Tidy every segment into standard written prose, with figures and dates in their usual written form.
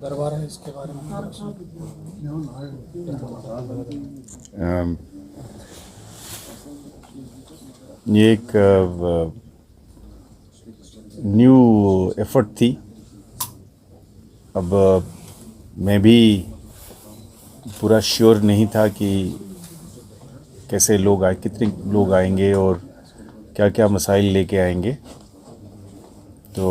दरबार है, इसके बारे में ये एक न्यू एफर्ट थी। अब मैं भी पूरा श्योर नहीं था कि कैसे लोग आए, कितने लोग आएंगे और क्या क्या मसाइल लेके आएंगे। तो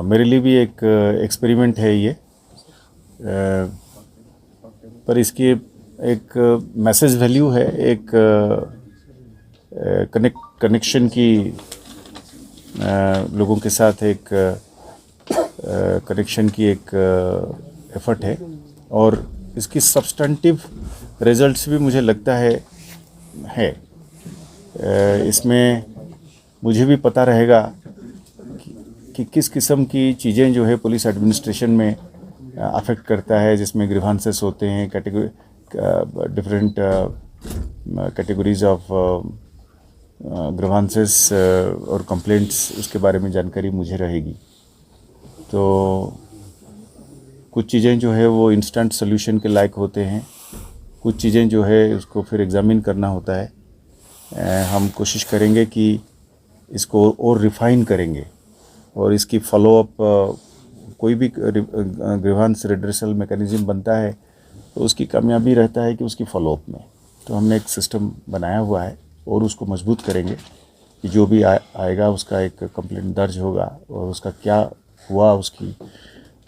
मेरे लिए भी एक एक्सपेरिमेंट है ये, पर इसकी एक मैसेज वैल्यू है, एक कनेक्शन की, लोगों के साथ एक कनेक्शन की एक एफर्ट है। और इसकी सब्सटेंटिव रिजल्ट्स भी मुझे लगता है इसमें मुझे भी पता रहेगा कि किस किस्म की चीज़ें जो है पुलिस एडमिनिस्ट्रेशन में अफेक्ट करता है, जिसमें ग्रीवांसेस होते हैं, डिफरेंट कैटेगरीज ऑफ ग्रीवांसेस और कंप्लेंट्स, उसके बारे में जानकारी मुझे रहेगी। तो कुछ चीज़ें जो है वो इंस्टेंट सोल्यूशन के लायक होते हैं, कुछ चीज़ें जो है उसको फिर एग्ज़ामिन करना होता है। हम कोशिश करेंगे कि इसको और रिफ़ाइन करेंगे और इसकी फॉलोअप, कोई भी ग्रीवांस रिड्रेसल मैकेनिज्म बनता है तो उसकी कामयाबी रहता है कि उसकी फॉलोअप में। तो हमने एक सिस्टम बनाया हुआ है और उसको मजबूत करेंगे कि जो भी आएगा उसका एक कंप्लेंट दर्ज होगा और उसका क्या हुआ, उसकी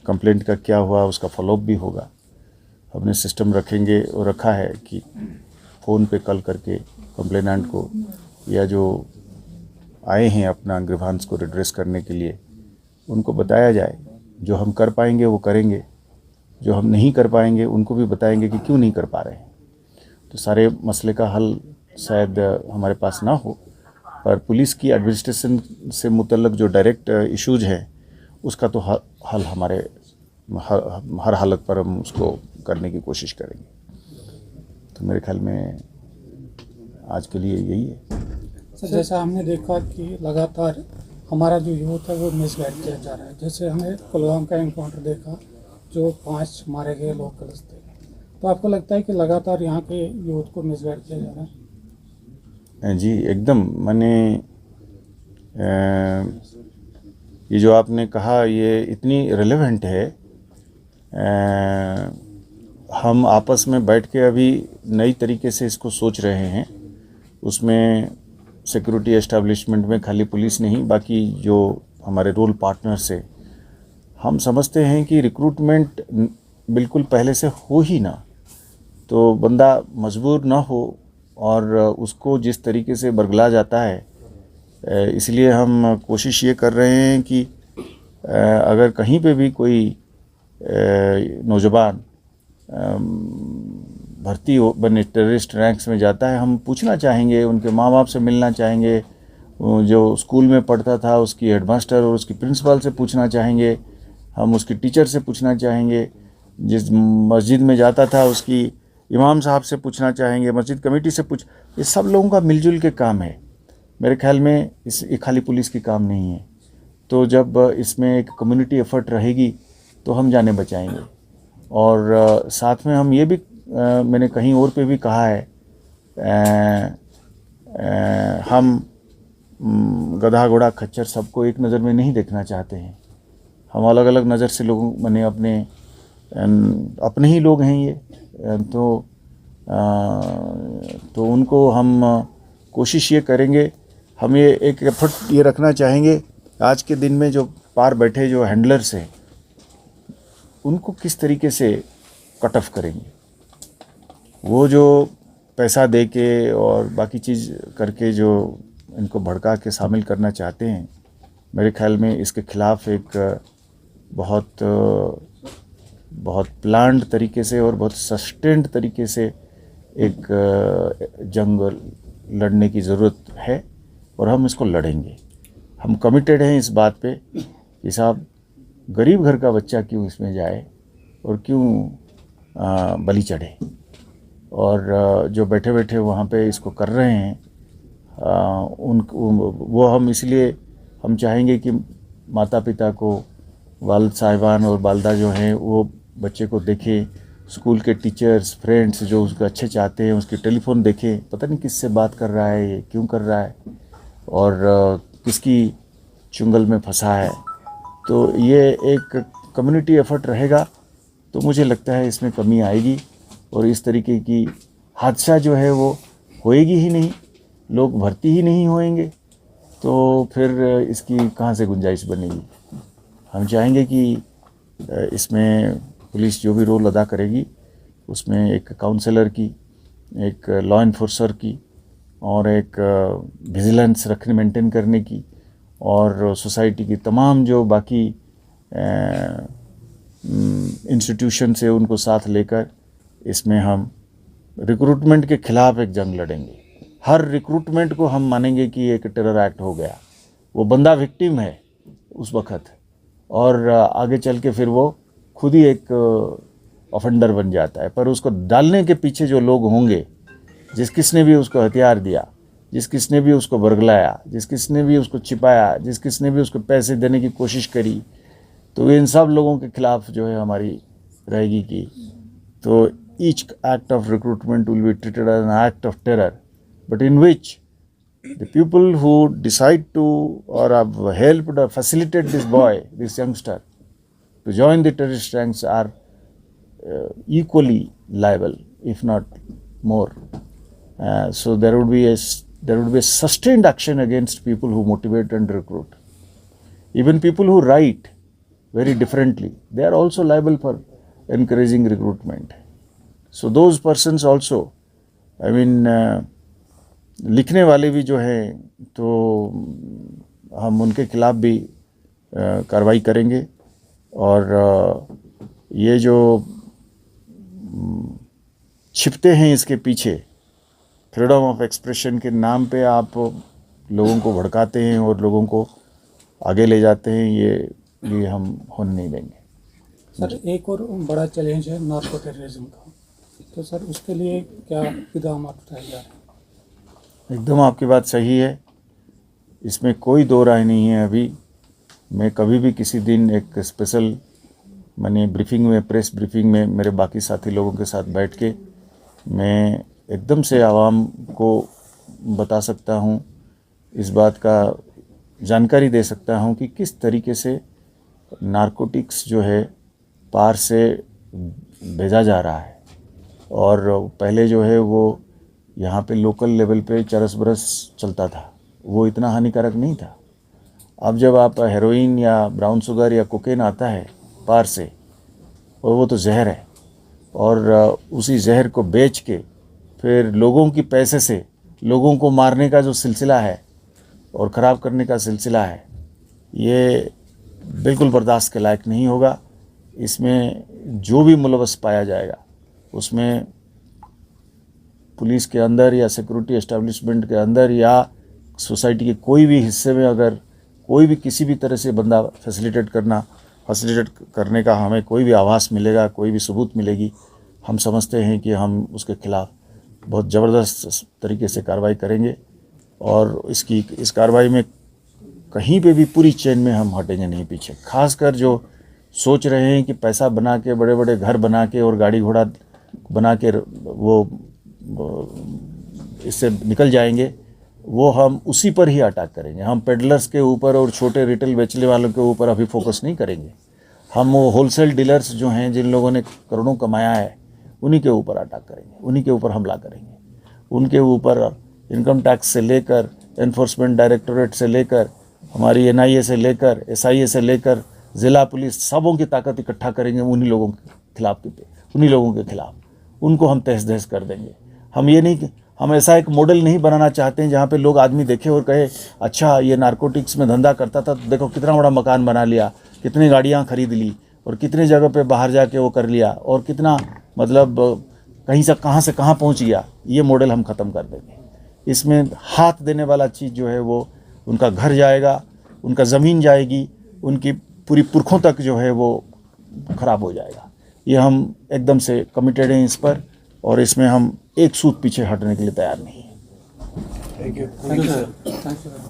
कंप्लेंट का क्या हुआ, उसका फॉलोअप भी होगा। हमने सिस्टम रखेंगे और रखा है कि फ़ोन पे कॉल करके कंप्लेनेंट को या जो आए हैं अपना ग्रीवांस को रिड्रेस करने के लिए, उनको बताया जाए। जो हम कर पाएंगे वो करेंगे, जो हम नहीं कर पाएंगे उनको भी बताएंगे कि क्यों नहीं कर पा रहे हैं। तो सारे मसले का हल शायद हमारे पास ना हो, पर पुलिस की एडमिनिस्ट्रेशन से मुतल्लक जो डायरेक्ट इश्यूज हैं उसका तो हल हमारे हर हालत पर हम उसको करने की कोशिश करेंगे। तो मेरे ख्याल में आज के लिए यही है। सर, जैसा हमने देखा कि लगातार हमारा जो यूथ है वो मिसगाइड किया जा रहा है। जैसे हमने कुलगाम का एनकाउंटर देखा, जो 5 मारे गए लोकल्स थे। तो आपको लगता है कि लगातार यहाँ के यूथ को मिसगाइड किया जा रहा है? जी एकदम। मैंने ये जो आपने कहा ये इतनी रिलेवेंट है। हम आपस में बैठ के अभी नई तरीके से इसको सोच रहे हैं। उसमें सिक्योरिटी एस्टैब्लिशमेंट में खाली पुलिस नहीं, बाकी जो हमारे रोल पार्टनर्स है, हम समझते हैं कि रिक्रूटमेंट बिल्कुल पहले से हो ही ना, तो बंदा मजबूर ना हो और उसको जिस तरीके से बरगला जाता है। इसलिए हम कोशिश ये कर रहे हैं कि अगर कहीं पे भी कोई नौजवान भर्ती बने टेररिस्ट रैंक्स में जाता है, हम पूछना चाहेंगे, उनके माँ बाप से मिलना चाहेंगे, जो स्कूल में पढ़ता था उसकी हेडमास्टर और उसकी प्रिंसिपल से पूछना चाहेंगे, हम उसकी टीचर से पूछना चाहेंगे, जिस मस्जिद में जाता था उसकी इमाम साहब से पूछना चाहेंगे, मस्जिद कमेटी से पूछ। ये सब लोगों का मिलजुल के काम है। मेरे ख्याल में ये खाली पुलिस की काम नहीं है। तो जब इसमें एक कम्युनिटी एफर्ट रहेगी तो हम जाने बचाएंगे। और साथ में हम ये भी, मैंने कहीं और पे भी कहा है, हम गधा घोड़ा खच्चर सबको एक नज़र में नहीं देखना चाहते हैं। हम अलग अलग नज़र से लोगों, मैंने अपने ही लोग हैं ये, तो उनको हम कोशिश ये करेंगे। हम ये एक एफर्ट ये रखना चाहेंगे, आज के दिन में जो पार बैठे जो हैंडलर्स हैं उनको किस तरीके से कट ऑफ करेंगे। वो जो पैसा दे के और बाकी चीज़ करके जो इनको भड़का के शामिल करना चाहते हैं, मेरे ख्याल में इसके खिलाफ एक बहुत प्लान्ड तरीके से और बहुत सस्टेन्ड तरीके से एक जंग लड़ने की ज़रूरत है और हम इसको लड़ेंगे। हम कमिटेड हैं इस बात पे कि साहब, गरीब घर का बच्चा क्यों इसमें जाए और क्यों बलि चढ़े। और जो बैठे बैठे वहाँ पे इसको कर रहे हैं, वो हम इसलिए हम चाहेंगे कि माता पिता को वालिद साहिबान और वालदा जो हैं वो बच्चे को देखें, स्कूल के टीचर्स फ्रेंड्स जो उसको अच्छे चाहते हैं उसकी टेलीफोन देखें, पता नहीं किससे बात कर रहा है, ये क्यों कर रहा है और किसकी चुंगल में फंसा है। तो ये एक कम्युनिटी एफर्ट रहेगा तो मुझे लगता है इसमें कमी आएगी और इस तरीके की हादसा जो है वो होएगी ही नहीं, लोग भर्ती ही नहीं होएंगे, तो फिर इसकी कहाँ से गुंजाइश बनेगी। हम चाहेंगे कि इसमें पुलिस जो भी रोल अदा करेगी उसमें एक काउंसलर की, एक लॉ इन्फोर्सर की और एक विजिलेंस रखने मेंटेन करने की और सोसाइटी की तमाम जो बाकी इंस्टीट्यूशन से उनको साथ लेकर इसमें हम रिक्रूटमेंट के खिलाफ एक जंग लड़ेंगे। हर रिक्रूटमेंट को हम मानेंगे कि एक टेरर एक्ट हो गया, वो बंदा विक्टिम है उस वक़्त और आगे चल के फिर वो खुद ही एक ऑफेंडर बन जाता है। पर उसको डालने के पीछे जो लोग होंगे, जिस किसने भी उसको हथियार दिया, जिस किसने भी उसको बरगलाया, जिस किसने भी उसको छिपाया, जिस किसने भी उसको पैसे देने की कोशिश करी, तो इन सब लोगों के खिलाफ जो है हमारी रहेगी कि तो each act of recruitment will be treated as an act of terror, but in which the people who decide to or have helped or facilitated this boy, this youngster, to join the terrorist ranks are equally liable, if not more. So there would be a sustained action against people who motivate and recruit. Even people who write very differently, they are also liable for encouraging recruitment. So those persons also, I mean. लिखने वाले भी जो हैं तो हम उनके खिलाफ भी कार्रवाई करेंगे और ये जो छिपते हैं इसके पीछे, फ्रीडम ऑफ एक्सप्रेशन के नाम पे आप लोगों को भड़काते हैं और लोगों को आगे ले जाते हैं, ये हम होने नहीं देंगे। सर एक और बड़ा चैलेंज है नार्को टेररिज्म का, तो सर उसके लिए क्या इक़दाम उठाए जा रहे हैं? एकदम आपकी बात सही है, इसमें कोई दो राय नहीं है। अभी मैं कभी भी किसी दिन एक स्पेशल मैंने ब्रीफिंग में, प्रेस ब्रीफिंग में मेरे बाकी साथी लोगों के साथ बैठ के मैं एकदम से आवाम को बता सकता हूँ, इस बात का जानकारी दे सकता हूँ कि किस तरीके से नारकोटिक्स जो है पार से भेजा जा रहा है। और पहले जो है वो यहाँ पे लोकल लेवल पे चरस बरस चलता था, वो इतना हानिकारक नहीं था। अब जब आप हेरोइन या ब्राउन शुगर या कोकेन आता है पार से, और वो तो जहर है, और उसी जहर को बेच के फिर लोगों की पैसे से लोगों को मारने का जो सिलसिला है और ख़राब करने का सिलसिला है, ये बिल्कुल बर्दाश्त के लायक नहीं होगा। इसमें जो भी मुलव्वस पाया जाएगा उसमें पुलिस के अंदर या सिक्योरिटी एस्टेब्लिशमेंट के अंदर या सोसाइटी के कोई भी हिस्से में अगर कोई भी किसी भी तरह से बंदा फैसिलिटेट करने का हमें कोई भी आभास मिलेगा, कोई भी सबूत मिलेगी, हम समझते हैं कि हम उसके खिलाफ बहुत ज़बरदस्त तरीके से कार्रवाई करेंगे और इस कार्रवाई में कहीं पे भी पूरी चेन में हम हटेंगे नहीं पीछे। खासकर जो सोच रहे हैं कि पैसा बना के, बड़े बड़े घर बना के और गाड़ी घोड़ा बना के वो इससे निकल जाएंगे, वो हम उसी पर ही अटैक करेंगे। हम पेडलर्स के ऊपर और छोटे रिटेल बेचने वालों के ऊपर अभी फोकस नहीं करेंगे। हम वो होलसेल डीलर्स जो हैं, जिन लोगों ने करोड़ों कमाया है, उन्हीं के ऊपर अटैक करेंगे, उन्हीं के ऊपर हमला करेंगे। उनके ऊपर इनकम टैक्स से लेकर, एनफोर्समेंट डायरेक्टोरेट से लेकर, हमारी NIA से लेकर, SIA से लेकर, ज़िला पुलिस, सबों की ताकत इकट्ठा करेंगे उन्हीं लोगों के खिलाफ। उनको हम तहस नहस कर देंगे। हम ऐसा एक मॉडल नहीं बनाना चाहते हैं जहाँ पे लोग आदमी देखे और कहे अच्छा ये नारकोटिक्स में धंधा करता था, तो देखो कितना बड़ा मकान बना लिया, कितनी गाड़ियाँ खरीद ली और कितने जगह पे बाहर जाके वो कर लिया और कितना मतलब कहाँ से कहाँ पहुँच गया। ये मॉडल हम ख़त्म कर देंगे। इसमें हाथ देने वाला चीज़ जो है वो उनका घर जाएगा, उनका ज़मीन जाएगी, उनकी पूरी पुरखों तक जो है वो ख़राब हो जाएगा। ये हम एकदम से कमिटेड हैं इस पर और इसमें हम एक सूत पीछे हटने के लिए तैयार नहीं हैं। Thank you sir.